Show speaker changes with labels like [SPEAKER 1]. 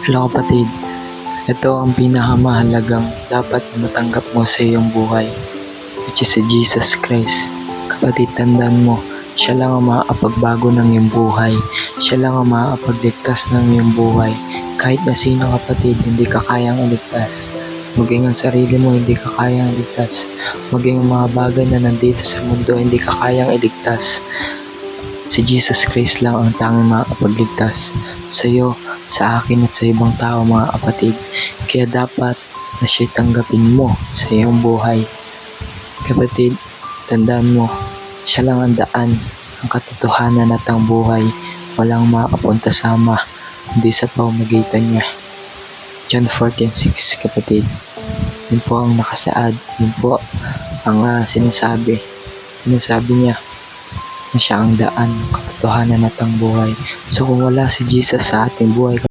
[SPEAKER 1] Hello kapatid, ito ang pinakamahalagang dapat na matanggap mo sa iyong buhay, which is si Jesus Christ. Kapatid, tandaan mo, siya lang ang makakapagbago ng iyong buhay. Siya lang ang makakapagligtas ng iyong buhay. Kahit na sino kapatid, hindi ka kayang iligtas. Maging ang sarili mo, hindi ka kayang iligtas. Maging ang mga bagay na nandito sa mundo, hindi ka kayang iligtas. Si Jesus Christ lang ang tanging makakapagligtas sa iyo, sa akin at sa ibang tao mga kapatid. Kaya dapat na siya'y tanggapin mo sa iyong buhay. Kapatid, tandaan mo, siya lang ang daan, ang katotohanan at ang buhay. Walang makakapunta sa Ama, hindi sa pamamagitan niya. John 14:6 kapatid. Yun po ang nakasaad. Yun po ang sinasabi. Sinasabi niya na siya ang daan, katotohanan at ang buhay. So kung wala si Jesus sa ating buhay,